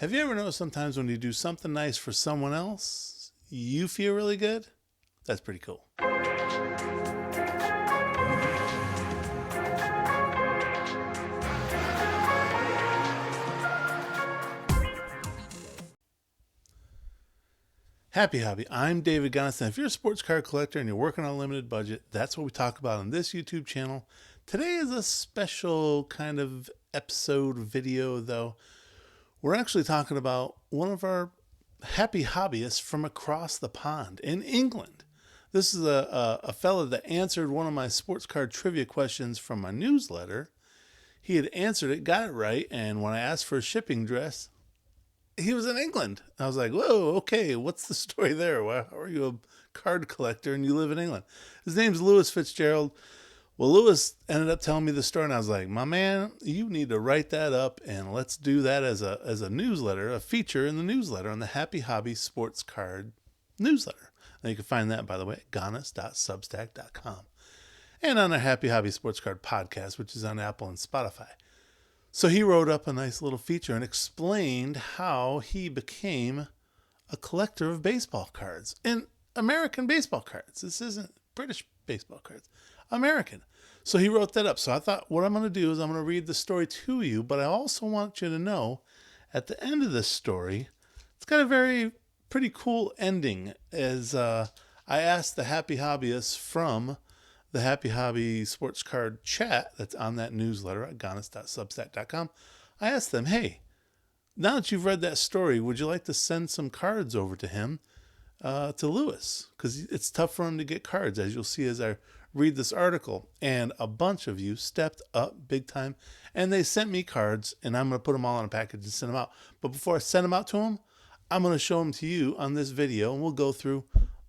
Have you ever noticed sometimes when you do something nice for someone else, you feel really good? That's pretty cool. Happy Hobby. I'm David Gunnison. If you're a sports car collector and you're working on a limited budget, that's what we talk about on this YouTube channel. Today is a special kind of episode video, though. We're actually talking about one of our happy hobbyists from across the pond in England. This is a fella that answered one of my sports car trivia questions from my newsletter. He had answered it, got it right, and when I asked for a shipping address, he was in England. I was like, whoa, okay, what's the story there? How are you a card collector and you live in England? His name's Lewis Fitzgerald. Well, Lewis ended up telling me the story, and I was like, my man, you need to write that up, and let's do that as a newsletter, a feature in the newsletter on the Happy Hobby Sports Card newsletter. Now you can find that, by the way, at ganas.substack.com. And on our Happy Hobby Sports Card podcast, which is on Apple and Spotify. So he wrote up a nice little feature and explained how he became a collector of baseball cards, and American baseball cards. This isn't British baseball cards, American. So he wrote that up. So I thought what I'm going to do is I'm going to read the story to you, but I also want you to know at the end of this story, it's got a pretty cool ending, as I asked the happy hobbyists from the Happy Hobby Sports Card chat that's on that newsletter at ganas.substack.com. I asked them, hey, now that you've read that story, would you like to send some cards over to him, to Lewis? Because it's tough for him to get cards, as you'll see as I read this article. And a bunch of you stepped up big time, and they sent me cards, and I'm going to put them all in a package and send them out. But before I send them out to him, I'm going to show them to you on this video, and we'll go through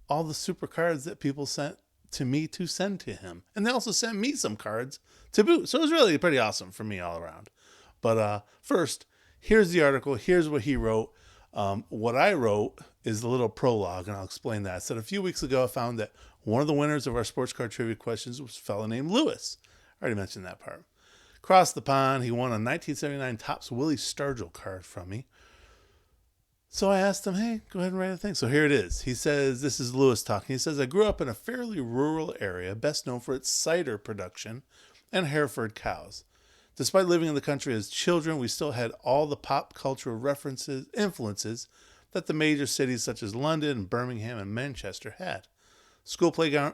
all the super cards that people sent to me to send to him. And they also sent me some cards to boot. So it was really pretty awesome for me all around. But first, here's the article. Here's what he wrote. What I wrote is the little prologue, and I'll explain that. I said a few weeks ago, I found that one of the winners of our sports card trivia questions was a fellow named Lewis. I already mentioned that part. Across the pond, he won a 1979 Topps Willie Stargell card from me. So I asked him, hey, go ahead and write a thing. So here it is. He says, this is Lewis talking. He says, I grew up in a fairly rural area, best known for its cider production and Hereford cows. Despite living in the country as children, we still had all the pop cultural influences that the major cities such as London, Birmingham, and Manchester had. School playgrounds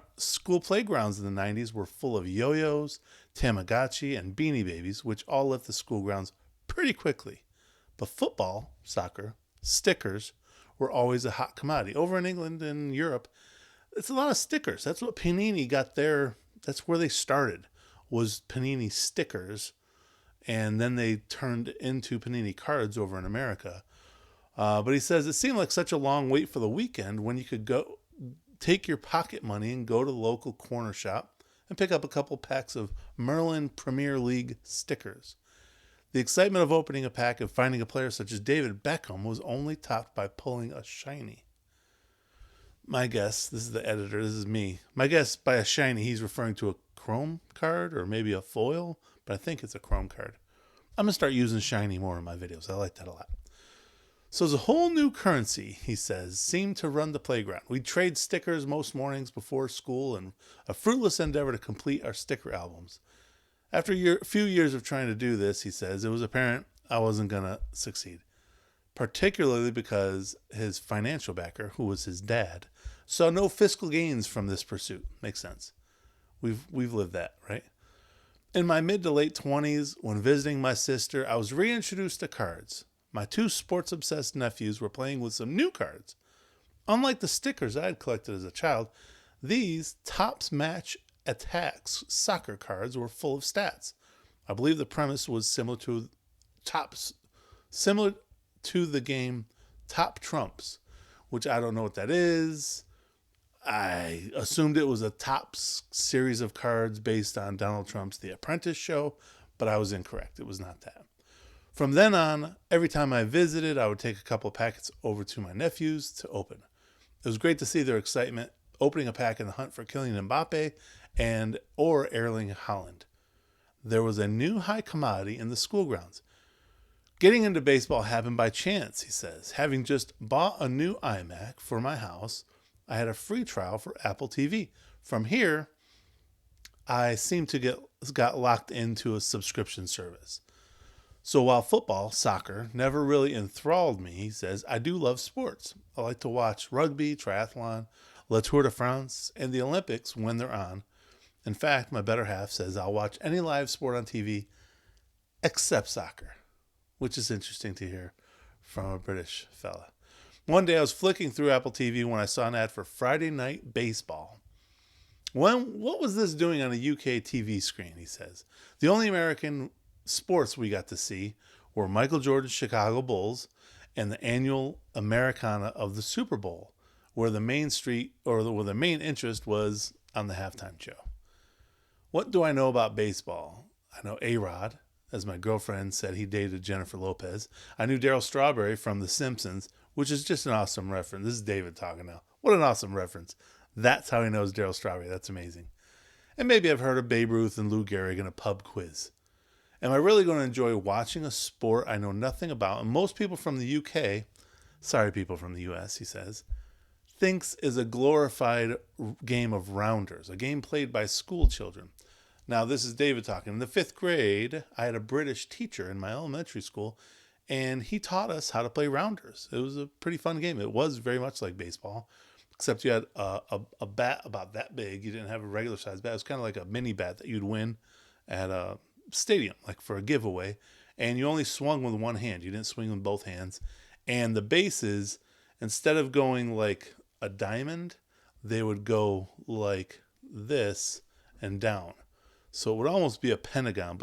in the 90s were full of yo-yos, Tamagotchi, and Beanie Babies, which all left the school grounds pretty quickly. But football, soccer, stickers were always a hot commodity. Over in England and Europe, it's a lot of stickers. That's what Panini got there. That's where they started, was Panini stickers. And then they turned into Panini cards over in America. But he says it seemed like such a long wait for the weekend when you could go take your pocket money and go to the local corner shop and pick up a couple packs of Merlin Premier League stickers. The excitement of opening a pack and finding a player such as David Beckham was only topped by pulling a shiny. My guess, this is the editor, this is me. My guess by a shiny, he's referring to a chrome card or maybe a foil, but I think it's a chrome card. I'm going to start using shiny more in my videos. I like that a lot. So there's a whole new currency, he says, seemed to run the playground. We'd trade stickers most mornings before school and a fruitless endeavor to complete our sticker albums. After a few years of trying to do this, he says, it was apparent I wasn't going to succeed, particularly because his financial backer, who was his dad, saw no fiscal gains from this pursuit. Makes sense. We've lived that, right? In my mid to late 20s, when visiting my sister, I was reintroduced to cards. My two sports-obsessed nephews were playing with some new cards. Unlike the stickers I had collected as a child, these Topps Match Attacks soccer cards were full of stats. I believe the premise was similar to the game Top Trumps, which I don't know what that is. I assumed it was a Topps series of cards based on Donald Trump's The Apprentice show, but I was incorrect. It was not that. From then on, every time I visited, I would take a couple of packets over to my nephews to open. It was great to see their excitement opening a pack in the hunt for Kylian Mbappe or Erling Haaland. There was a new high commodity in the school grounds. Getting into baseball happened by chance, he says. Having just bought a new iMac for my house, I had a free trial for Apple TV. From here, I seem to got locked into a subscription service. So while football, soccer, never really enthralled me, he says, I do love sports. I like to watch rugby, triathlon, Le Tour de France, and the Olympics when they're on. In fact, my better half says I'll watch any live sport on TV except soccer, which is interesting to hear from a British fella. One day I was flicking through Apple TV when I saw an ad for Friday Night Baseball. What was this doing on a UK TV screen, he says. The only American sports we got to see were Michael Jordan's Chicago Bulls and the annual Americana of the Super Bowl, where the main interest was on the halftime show. What do I know about baseball? I know A-Rod, as my girlfriend said he dated Jennifer Lopez. I knew Darryl Strawberry from The Simpsons, which is just an awesome reference. This is David talking now. What an awesome reference. That's how he knows Darryl Strawberry. That's amazing. And maybe I've heard of Babe Ruth and Lou Gehrig in a pub quiz. Am I really going to enjoy watching a sport I know nothing about? And most people from the UK, sorry people from the US, he says, thinks is a glorified game of rounders, a game played by school children. Now, this is David talking. In the 5th grade, I had a British teacher in my elementary school, and he taught us how to play rounders. It was a pretty fun game. It was very much like baseball, except you had a bat about that big. You didn't have a regular size bat. It was kind of like a mini bat that you'd win at a stadium, like for a giveaway. And you only swung with one hand. You didn't swing with both hands. And the bases, instead of going like a diamond, they would go like this and down. So it would almost be a pentagon,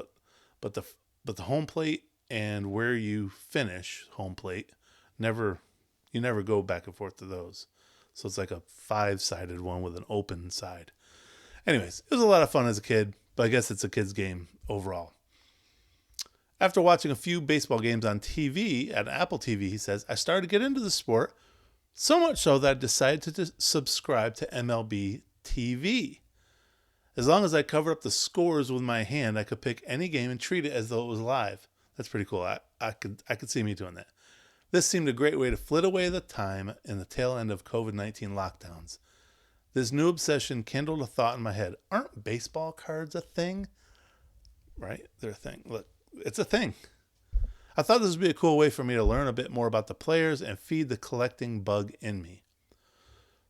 but the home plate and where you finish home plate, you never go back and forth to those. So it's like a 5-sided one with an open side. Anyways, it was a lot of fun as a kid, but I guess it's a kid's game overall. After watching a few baseball games on TV at Apple TV, he says, I started to get into the sport, so much so that I decided to subscribe to MLB TV. As long as I covered up the scores with my hand, I could pick any game and treat it as though it was live. That's pretty cool. I could see me doing that. This seemed a great way to flit away the time in the tail end of COVID-19 lockdowns. This new obsession kindled a thought in my head. Aren't baseball cards a thing? Right? They're a thing. Look, it's a thing. I thought this would be a cool way for me to learn a bit more about the players and feed the collecting bug in me.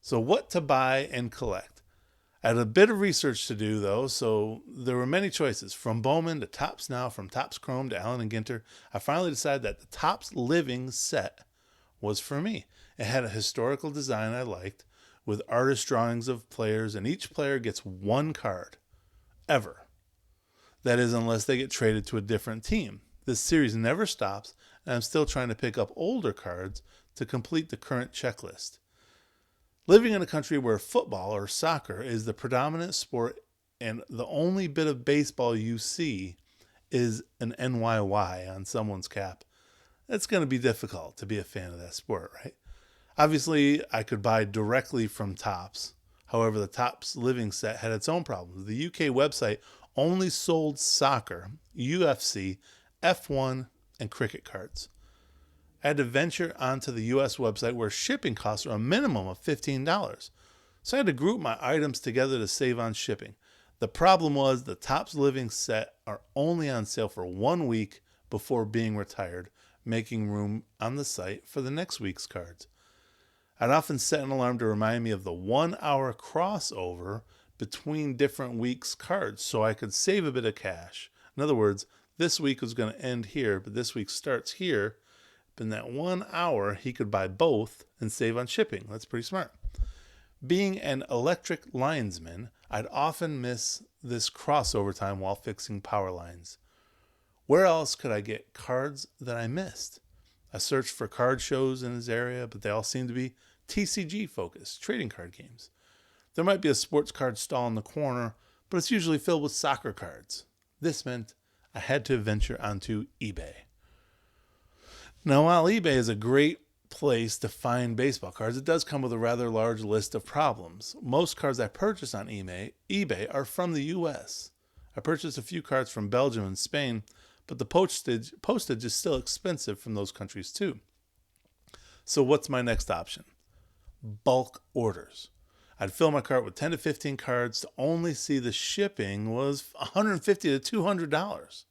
So what to buy and collect? I had a bit of research to do, though, so there were many choices. From Bowman to Topps Now, from Topps Chrome to Allen & Ginter, I finally decided that the Topps Living set was for me. It had a historical design I liked, with artist drawings of players, and each player gets one card, ever. That is, unless they get traded to a different team. This series never stops, and I'm still trying to pick up older cards to complete the current checklist. Living in a country where football or soccer is the predominant sport and the only bit of baseball you see is an NYY on someone's cap, it's going to be difficult to be a fan of that sport, right? Obviously, I could buy directly from Topps. However, the Topps Living set had its own problems. The UK website only sold soccer, UFC, F1, and cricket cards. I had to venture onto the US website where shipping costs are a minimum of $15. So I had to group my items together to save on shipping. The problem was the Topps Living set are only on sale for 1 week before being retired, making room on the site for the next week's cards. I'd often set an alarm to remind me of the 1 hour crossover between different weeks' cards so I could save a bit of cash. In other words, this week was going to end here, but this week starts here. But in that 1 hour, he could buy both and save on shipping. That's pretty smart. Being an electric linesman, I'd often miss this crossover time while fixing power lines. Where else could I get cards that I missed? I searched for card shows in his area, but they all seemed to be TCG-focused, trading card games. There might be a sports card stall in the corner, but it's usually filled with soccer cards. This meant I had to venture onto eBay. Now, while eBay is a great place to find baseball cards, it does come with a rather large list of problems. Most cards I purchase on eBay are from the US. I purchased a few cards from Belgium and Spain, but the postage is still expensive from those countries too. So what's my next option? Bulk orders. I'd fill my cart with 10 to 15 cards to only see the shipping was $150 to $200.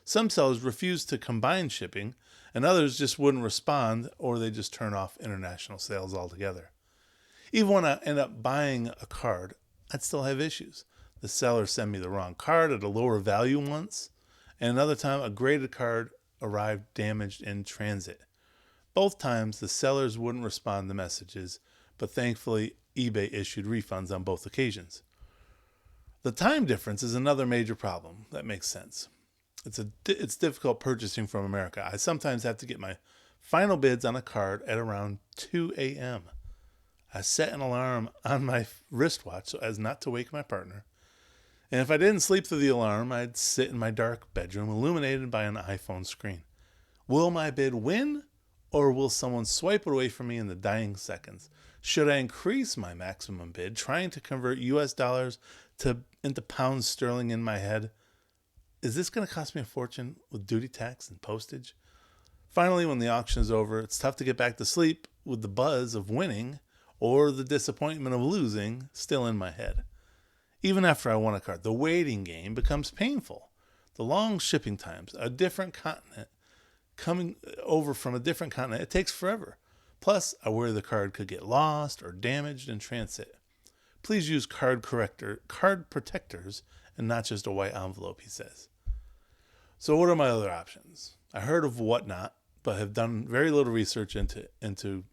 Some sellers refuse to combine shipping, and others just wouldn't respond, or they just turn off international sales altogether. Even when I end up buying a card, I'd still have issues. The seller sent me the wrong card at a lower value once, and another time a graded card arrived damaged in transit. Both times the sellers wouldn't respond to messages, but thankfully eBay issued refunds on both occasions. The time difference is another major problem. That makes sense. It's difficult purchasing from America. I sometimes have to get my final bids on a card at around 2 a.m. I set an alarm on my wristwatch so as not to wake my partner. And if I didn't sleep through the alarm, I'd sit in my dark bedroom illuminated by an iPhone screen. Will my bid win, or will someone swipe it away from me in the dying seconds? Should I increase my maximum bid, trying to convert US dollars into pounds sterling in my head? Is this going to cost me a fortune with duty tax and postage? Finally, when the auction is over, it's tough to get back to sleep with the buzz of winning or the disappointment of losing still in my head. Even after I won a card, the waiting game becomes painful. The long shipping times, a different continent, coming over from a different continent, it takes forever. Plus, I worry the card could get lost or damaged in transit. Please use card protectors and not just a white envelope, he says. So what are my other options? I heard of Whatnot, but have done very little research into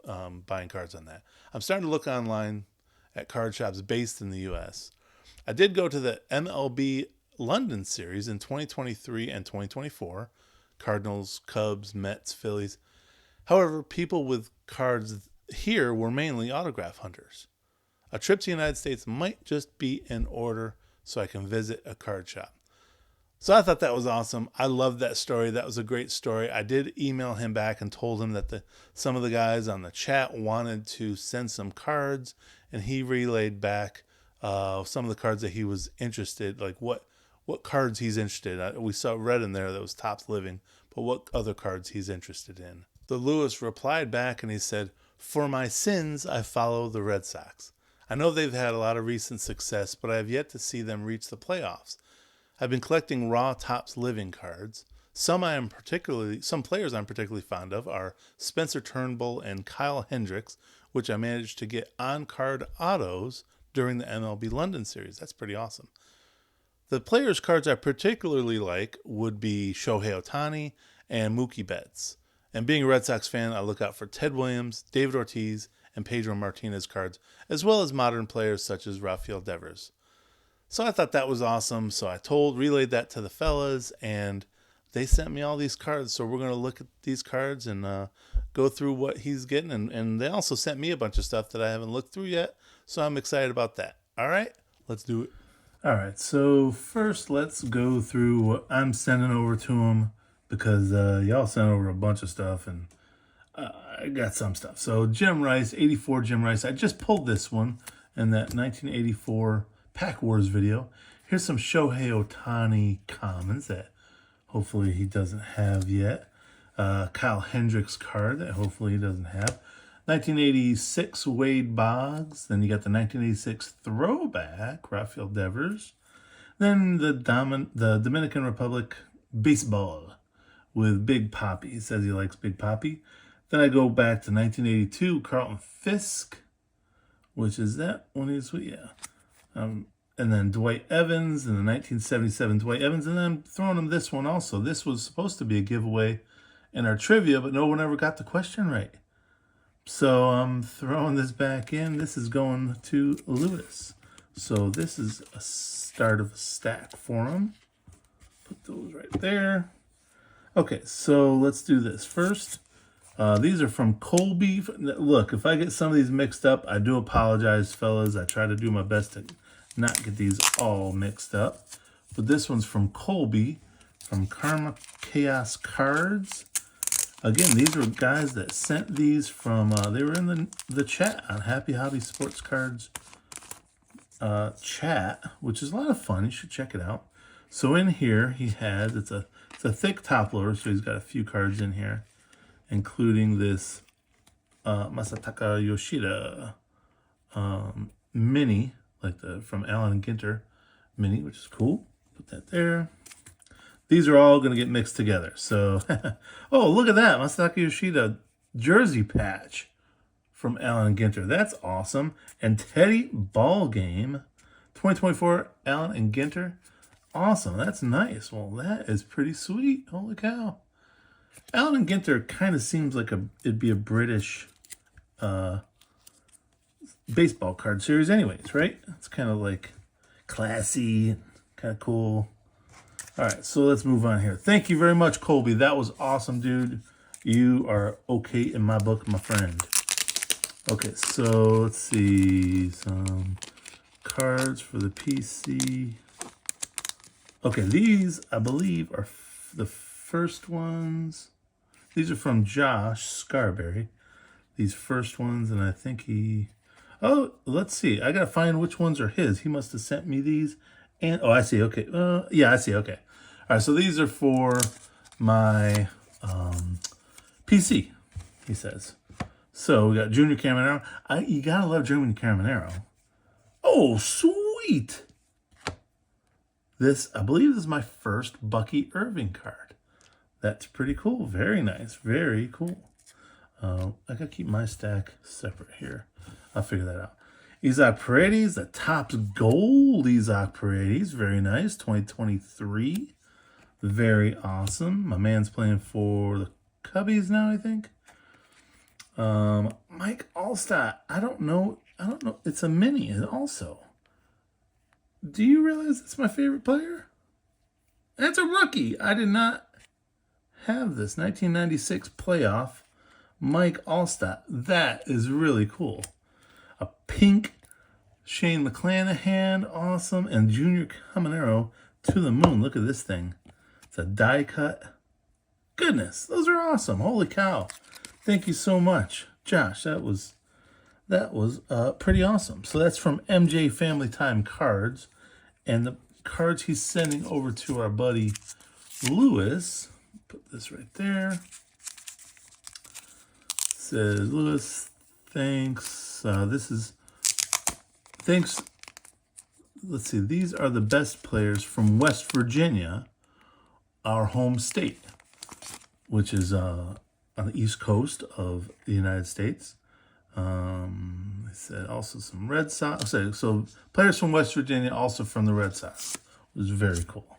buying cards on that. I'm starting to look online at card shops based in the U.S. I did go to the MLB London series in 2023 and 2024. Cardinals, Cubs, Mets, Phillies. However, people with cards here were mainly autograph hunters. A trip to the United States might just be in order so I can visit a card shop. So I thought that was awesome. I loved that story. That was a great story. I did email him back and told him that some of the guys on the chat wanted to send some cards, and he relayed back some of the cards that he was interested, like what cards he's interested in. We read in there that was Topps Living, but what other cards he's interested in. The Lewis replied back and he said, "For my sins, I follow the Red Sox. I know they've had a lot of recent success, but I have yet to see them reach the playoffs. I've been collecting raw Topps Living cards. Some players I'm particularly fond of are Spencer Turnbull and Kyle Hendricks, which I managed to get on-card autos during the MLB London series." That's pretty awesome. The players' cards I particularly like would be Shohei Ohtani and Mookie Betts. And being a Red Sox fan, I look out for Ted Williams, David Ortiz, and Pedro Martinez cards, as well as modern players such as Rafael Devers. So I thought that was awesome. So I relayed that to the fellas, and they sent me all these cards. So we're going to look at these cards and go through what he's getting. And they also sent me a bunch of stuff that I haven't looked through yet. So I'm excited about that. All right, let's do it. All right, so first let's go through what I'm sending over to him, because y'all sent over a bunch of stuff, and I got some stuff. So Jim Rice, 84 Jim Rice. I just pulled this one in that 1984 Pack Wars video. Here's some Shohei Ohtani commons that hopefully he doesn't have yet. Kyle Hendricks card that hopefully he doesn't have. 1986 Wade Boggs. Then you got the 1986 throwback Rafael Devers. Then the Dominican Republic baseball with Big Papi. He says he likes Big Papi. Then I go back to 1982 Carlton Fisk, which is that one is, yeah. And then Dwight Evans, and the 1977 Dwight Evans. And then I'm throwing him this one also. This was supposed to be a giveaway in our trivia, but no one ever got the question right. So I'm throwing this back in. This is going to Lewis. So this is a start of a stack for him. Put those right there. Okay, so let's do this. First, these are from Colby. Look, if I get some of these mixed up, I do apologize, fellas. I try to do my best to not get these all mixed up. But this one's from Colby, from Karma Chaos Cards. Again, these were guys that sent these from, they were in the chat on Happy Hobby Sports Cards chat, which is a lot of fun. You should check it out. So in here, he has, it's a a thick top loader, so he's got a few cards in here, including this Masataka Yoshida mini, like the from Allen and Ginter mini, which is cool. Put that there. These are all going to get mixed together. So, oh, look at that. Masataka Yoshida jersey patch from Allen and Ginter. That's awesome. And Teddy Ball Game 2024 Allen and Ginter. Awesome. That's nice. Well, that is pretty sweet. Holy cow. Allen and Ginter kind of seems like it'd be a British baseball card series anyways, right? It's kind of like classy, kind of cool. All right, so let's move on here. Thank you very much, Colby. That was awesome, dude. You are okay in my book, my friend. Okay, so let's see. Some cards for the PC. Okay, these, I believe, are the first ones. These are from Josh Scarberry. These first ones, and I think he... Oh, let's see. I got to find which ones are his. He must have sent me these. And oh, I see. Okay. Yeah, I see. Okay. All right, so these are for my PC, he says. So we got Junior Caminero. You got to love Junior Caminero. Oh, sweet. This, I believe this is my first Bucky Irving card. That's pretty cool. Very nice. Very cool. I got to keep my stack separate here. I'll figure that out. Isaac Paredes, the Topps Gold Isaac Paredes. Very nice. 2023. Very awesome. My man's playing for the Cubbies now, I think. Mike Alstott. I don't know. It's a mini also. Do you realize that's my favorite player? That's a rookie. I did not have this. 1996 playoff. Mike Alstott. That is really cool. A pink Shane McClanahan. Awesome. And Junior Caminero to the moon. Look at this thing. It's a die cut. Goodness, those are awesome. Holy cow. Thank you so much, Josh. That was pretty awesome. So that's from MJ Family Time Cards. And the cards he's sending over to our buddy Lewis. Put this right there. Says, Lewis, thanks. Thanks. Let's see. These are the best players from West Virginia, our home state, which is on the East Coast of the United States. They said also some Red Sox. So players from West Virginia, also from the Red Sox. It was very cool.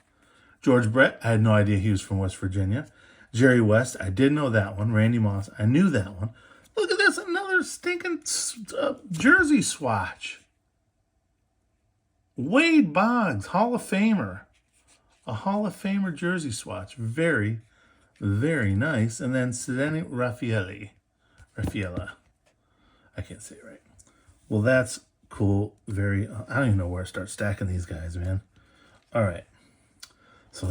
George Brett, I had no idea he was from West Virginia. Jerry West, I did know that one. Randy Moss, I knew that one. Look at this, another stinking jersey swatch. Wade Boggs, Hall of Famer. A Hall of Famer jersey swatch. Very, very nice. And then Sedani Raffaella. I can't say it right. Well, that's cool. Very, I don't even know where to start stacking these guys, man. All right. So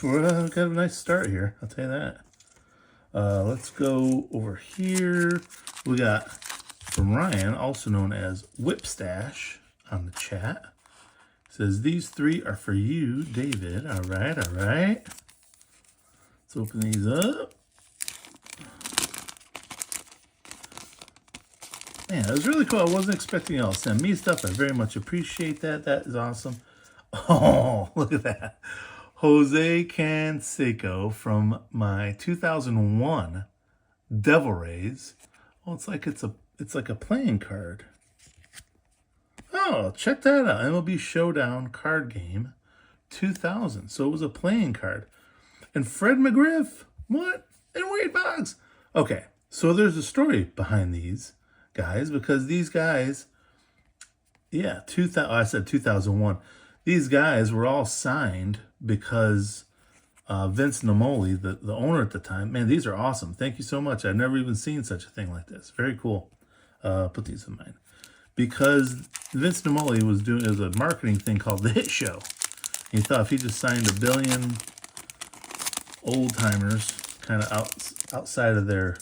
we're got a nice start here. I'll tell you that. Let's go over here. We got from Ryan, also known as Whipstash, on the chat. Says, these three are for you, David. All right, all right. Let's open these up. Man, it was really cool. I wasn't expecting y'all to send me stuff. I very much appreciate that. That is awesome. Oh, look at that. Jose Canseco from my 2001 Devil Rays. Oh, it's like a playing card. Oh, check that out. MLB Showdown card game 2000. So it was a playing card. And Fred McGriff. What? And Wade Boggs. Okay, so there's a story behind these guys, because these guys, yeah, I said 2001. These guys were all signed because Vince Namoli, the owner at the time, man, these are awesome. Thank you so much. I've never even seen such a thing like this. Very cool. Put these in mind. Because Vince Namoli was doing a marketing thing called The Hit Show. He thought if he just signed 1 billion old timers kind of outside of their,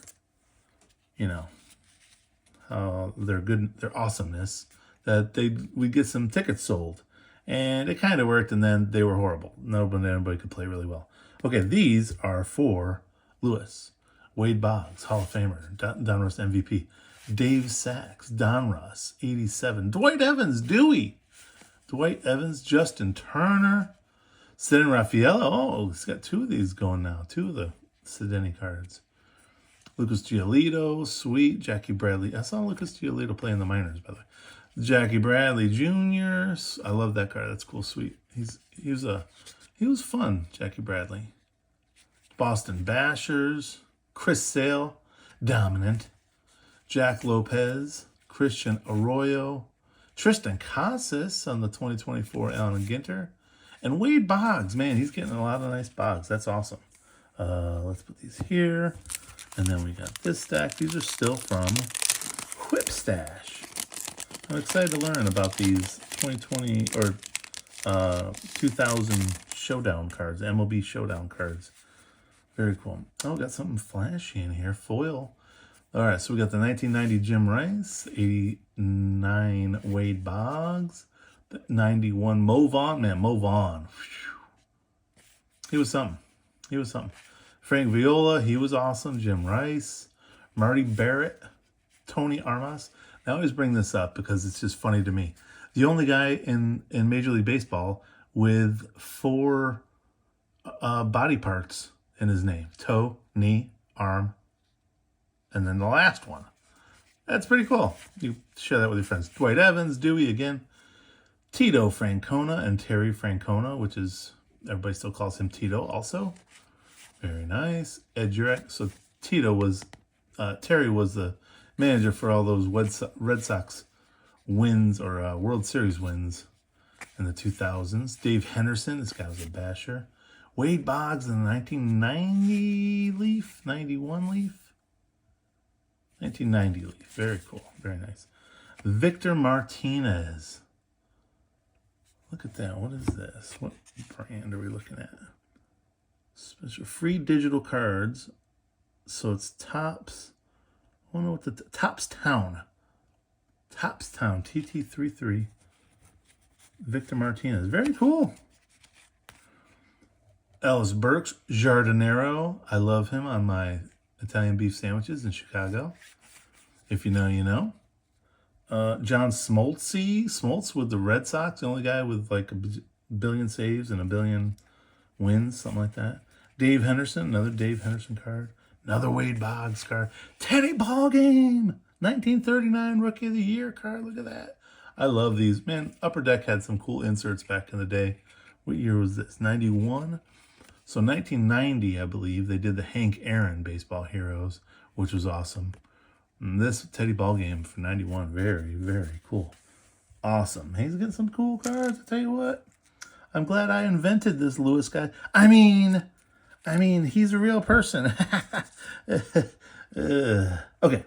their awesomeness, that we'd get some tickets sold. And it kind of worked, and then they were horrible. Nobody could play really well. Okay, these are for Lewis. Wade Boggs, Hall of Famer, Donruss MVP. Dave Sachs, Donruss, 87. Dwight Evans, Dewey. Dwight Evans, Justin Turner. Cedin Rafaela. Oh, he's got two of these going now. Two of the Cedini cards. Lucas Giolito, sweet. Jackie Bradley. I saw Lucas Giolito play in the minors, by the way. Jackie Bradley Jr. I love that card. That's cool, sweet. He was fun, Jackie Bradley. Boston Bashers. Chris Sale, dominant. Jack Lopez, Christian Arroyo, Tristan Casas on the 2024 Allen Ginter, and Wade Boggs. Man, he's getting a lot of nice Boggs. That's awesome. Let's put these here. And then we got this stack. These are still from Whip Stash. I'm excited to learn about these 2020 or 2000 Showdown cards, MLB Showdown cards. Very cool. Oh, got something flashy in here. Foil. All right, so we got the 1990 Jim Rice, 89 Wade Boggs, 91 Mo Vaughn. Man, Mo Vaughn. He was something. He was something. Frank Viola, he was awesome. Jim Rice, Marty Barrett, Tony Armas. I always bring this up because it's just funny to me. The only guy in Major League Baseball with 4 body parts in his name. Toe, knee, arm, and then the last one. That's pretty cool. You share that with your friends. Dwight Evans, Dewey again. Tito Francona and Terry Francona, which is, everybody still calls him Tito also. Very nice. Ed Jurek. So Tito was, Terry was the manager for all those Red Sox wins or World Series wins in the 2000s. Dave Henderson, this guy was a basher. Wade Boggs in the 1990 Leaf, 91 Leaf. 1990 Leaf. Very cool. Very nice. Victor Martinez. Look at that. What is this? What brand are we looking at? Special free digital cards. So it's Topps. I don't know what the Topps Town. Topps Town. TT33. Victor Martinez. Very cool. Ellis Burks, Jardinero. I love him on my Italian beef sandwiches in Chicago. If you know, you know. John Smoltz. Smoltz with the Red Sox. The only guy with like a billion saves and a billion wins. Something like that. Dave Henderson. Another Dave Henderson card. Another Wade Boggs card. Teddy Ballgame. 1939 Rookie of the Year card. Look at that. I love these. Man, Upper Deck had some cool inserts back in the day. What year was this? 91? So 1990, I believe, they did the Hank Aaron Baseball Heroes, which was awesome. And this Teddy Ballgame for 91, very, very cool. Awesome. He's getting some cool cards, I tell you what. I'm glad I invented this Lewis guy. I mean, he's a real person. Okay,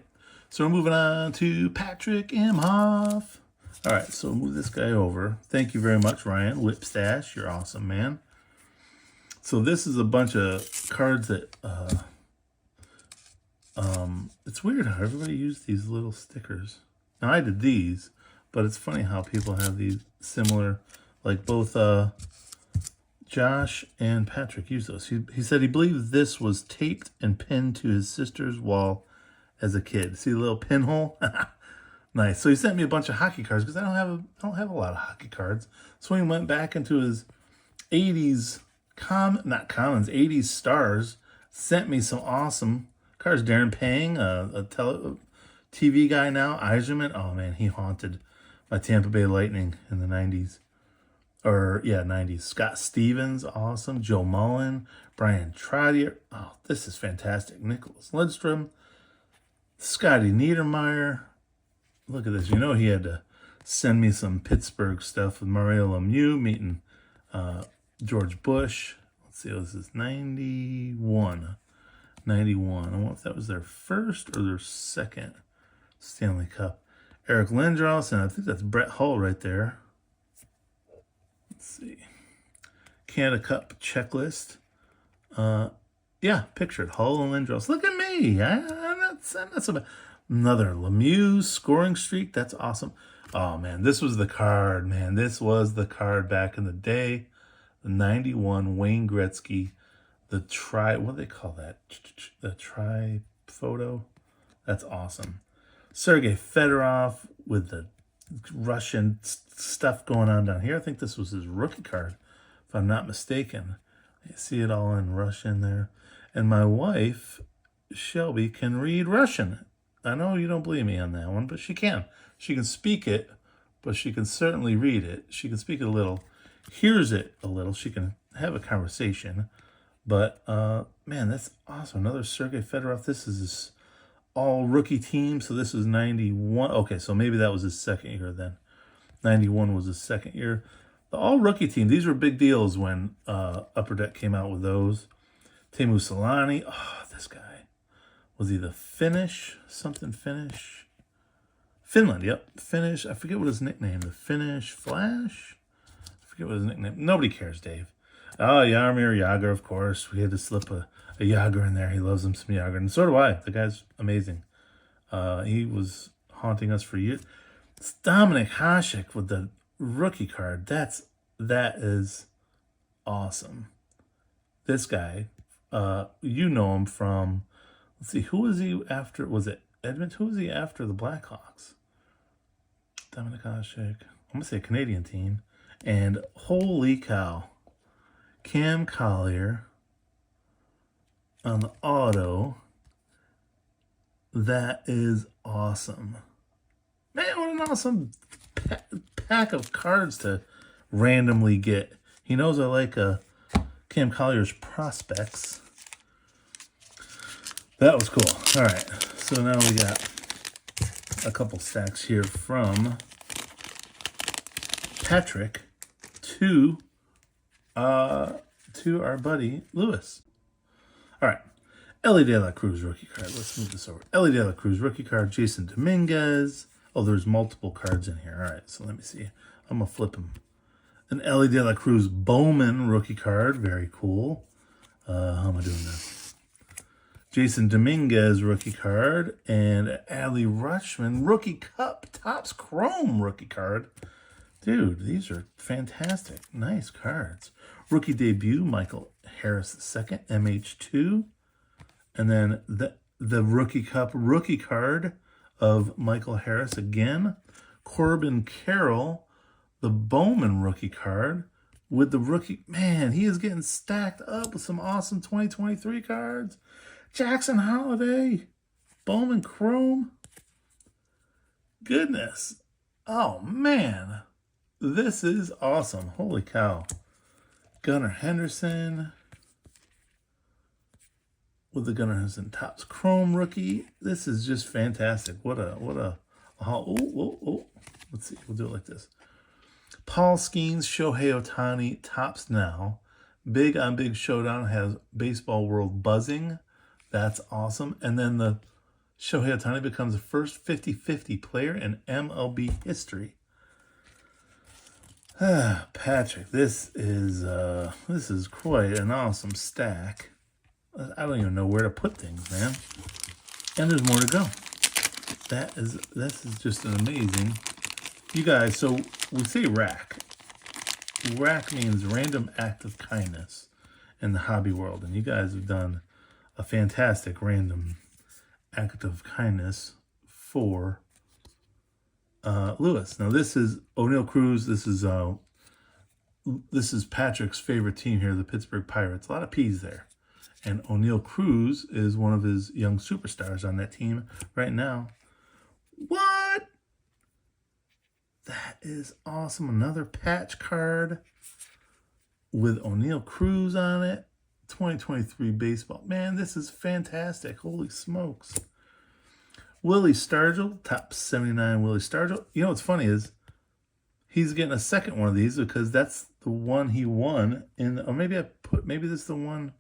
so we're moving on to Patrick Imhoff. All right, so we'll move this guy over. Thank you very much, Ryan Whipstash. You're awesome, man. So this is a bunch of cards that, it's weird how everybody used these little stickers. Now, I did these, but it's funny how people have these similar, like both Josh and Patrick used those. He said he believed this was taped and pinned to his sister's wall as a kid. See the little pinhole? Nice. So he sent me a bunch of hockey cards because I don't have a lot of hockey cards. So he went back into his 80s 80s stars, sent me some awesome cards. Darren Pang, a TV guy now, Eiserman. Oh man, he haunted my Tampa Bay Lightning in the 90s. 90s. Scott Stevens, awesome. Joe Mullen, Brian Trottier. Oh, this is fantastic. Nicholas Lidstrom, Scotty Niedermeyer. Look at this. You know he had to send me some Pittsburgh stuff with Mario Lemieux meeting George Bush. Let's see, this is 91. 91. I wonder if that was their first or their second Stanley Cup. Eric Lindros, and I think that's Brett Hull right there. Let's see. Canada Cup checklist. Yeah, pictured. Hull and Lindros. Look at me. I'm not so bad. Another Lemieux scoring streak. That's awesome. Oh, man, this was the card, man. This was the card back in the day. The 91 Wayne Gretzky what do they call that? The tri photo. That's awesome. Sergei Fedorov with the Russian stuff going on down here. I think this was his rookie card, if I'm not mistaken. You see it all in Russian there. And my wife, Shelby, can read Russian. I know you don't believe me on that one, but she can. She can speak it, but she can certainly read it. She can speak it a little, hears it a little. She can have a conversation. But, man, that's awesome. Another Sergei Fedorov. This is his all rookie team. So this is 91. Okay, so maybe that was his second year then. 91 was his second year. The all rookie team, these were big deals when Upper Deck came out with those. Teemu Selanne. Oh, this guy. Was he the Finnish? Something Finnish? Finland, yep. Finnish. I forget what his nickname. The Finnish Flash? I forget what his nickname. Nobody cares, Dave. Oh, Jaromir Jagr, of course. We had to slip a Jagr in there. He loves him some Jagr. And so do I. The guy's amazing. He was haunting us for years. It's Dominic Hasek with the rookie card. That is awesome. This guy, you know him from, let's see, who was he after? Was it Edmonton? Who was he after the Blackhawks? Dominic Hasek. I'm going to say Canadian team. And holy cow. Cam Collier on the auto. That is awesome. Man, what an awesome pack of cards to randomly get. He knows I like Cam Collier's prospects. That was cool. All right, so now we got a couple stacks here from Patrick to our buddy Lewis. All right, Elly De La Cruz rookie card. Let's move this over. Elly De La Cruz rookie card. Jason Dominguez. Oh, there's multiple cards in here. All right, so let me see. I'm gonna flip them. An Elly De La Cruz Bowman rookie card. Very cool. How am I doing this? Jason Dominguez rookie card. And Adley Rutschman rookie cup Topps Chrome rookie card. Dude, these are fantastic. Nice cards. Rookie debut, Michael Harris II, MH2. And then the rookie cup rookie card of Michael Harris again. Corbin Carroll, the Bowman rookie card with the rookie. Man, he is getting stacked up with some awesome 2023 cards. Jackson Holiday, Bowman Chrome. Goodness. Oh, man. This is awesome. Holy cow. Gunnar Henderson with the Gunnar Henderson Topps Chrome rookie. This is just fantastic. What a oh. Let's see. We'll do it like this. Paul Skeens, Shohei Ohtani, Topps Now. Big on Big Showdown has Baseball World buzzing. That's awesome. And then the Shohei Ohtani becomes the first 50-50 player in MLB history. Patrick, this is quite an awesome stack. I don't even know where to put things, man. And there's more to go. This is just an amazing. You guys, so we say rack. Rack means random act of kindness in the hobby world. And you guys have done a fantastic random act of kindness for Lewis. Now this is Oneil Cruz. This is Patrick's favorite team here, the Pittsburgh Pirates. A lot of P's there. And Oneil Cruz is one of his young superstars on that team right now. What? That is awesome. Another patch card with Oneil Cruz on it. 2023 baseball. Man, this is fantastic. Holy smokes. Willie Stargell, Topps 79 Willie Stargell. You know what's funny is he's getting a second one of these because that's the one he won in, or maybe maybe this is the one,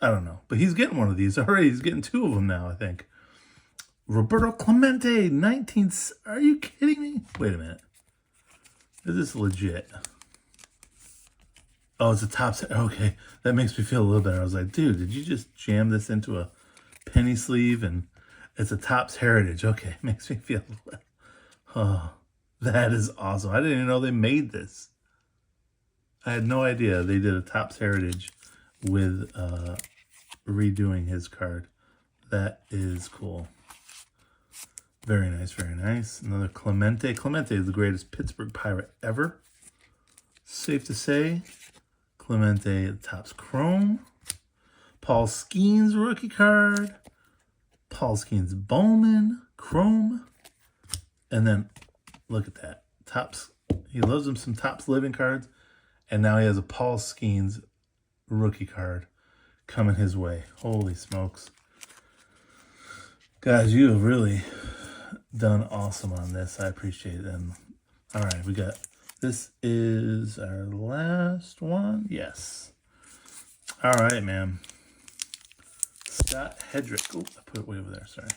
I don't know. But he's getting one of these already. He's getting two of them now, I think. Roberto Clemente, 19, are you kidding me? Wait a minute. Is this legit? Oh, it's a Topps, okay. That makes me feel a little better. I was like, dude, did you just jam this into a penny sleeve and it's a Topps Heritage? Okay, makes me feel, oh, that is awesome. I didn't even know they made this. I had no idea they did a Topps Heritage with redoing his card. That is cool. Very nice, very nice. Another Clemente. Clemente is the greatest Pittsburgh Pirate ever. Safe to say. Clemente Topps Chrome. Paul Skeens rookie card. Paul Skeens Bowman Chrome. And then, look at that. Topps. He loves him some Topps Living cards. And now he has a Paul Skeens rookie card coming his way. Holy smokes. Guys, you have really done awesome on this. I appreciate it. And all right, we got, this is our last one. Yes. All right, man. Scott Hedrick. Oh, I put it way over there. Sorry.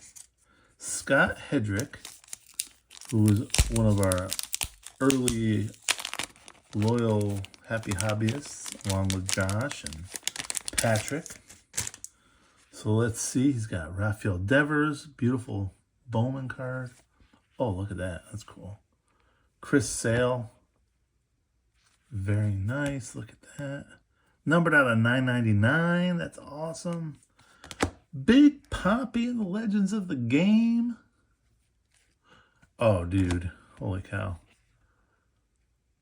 Scott Hedrick, who was one of our early loyal happy hobbyists, along with Josh and Patrick. So let's see. He's got Rafael Devers, beautiful Bowman card. Oh, look at that. That's cool. Chris Sale. Very nice. Look at that. Numbered out of 999. That's awesome. Big Poppy and the Legends of the Game. Oh, dude. Holy cow.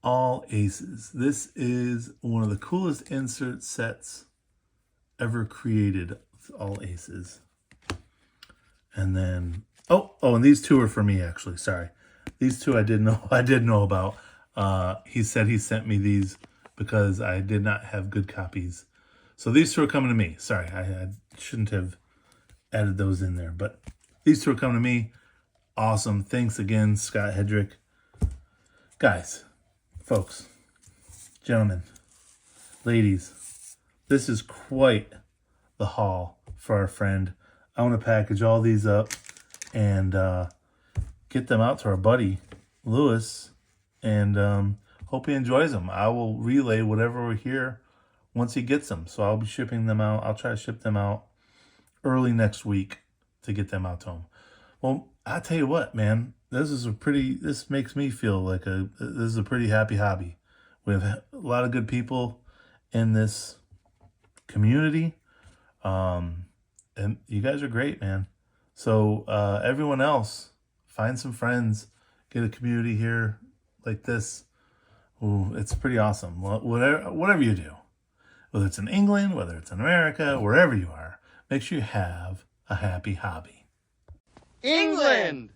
All aces. This is one of the coolest insert sets ever created. All aces. And then and these two are for me, actually. Sorry. These two I did know about. He said he sent me these because I did not have good copies. So these two are coming to me. Sorry, I shouldn't have added those in there, but these two are coming to me. Awesome. Thanks again, Scott Hedrick. Guys, folks, gentlemen, ladies, this is quite the haul for our friend. I want to package all these up and get them out to our buddy Lewis, and hope he enjoys them. I will relay whatever we hear once he gets them. So I'll be shipping them out. I'll try to ship them out early next week to get them out to him. Well, I tell you what, man, this makes me feel like this is a pretty happy hobby. We have a lot of good people in this community. And you guys are great, man. So everyone else, find some friends, get a community here like this. Ooh, it's pretty awesome. Whatever you do, whether it's in England, whether it's in America, wherever you are, make sure you have a happy hobby. England!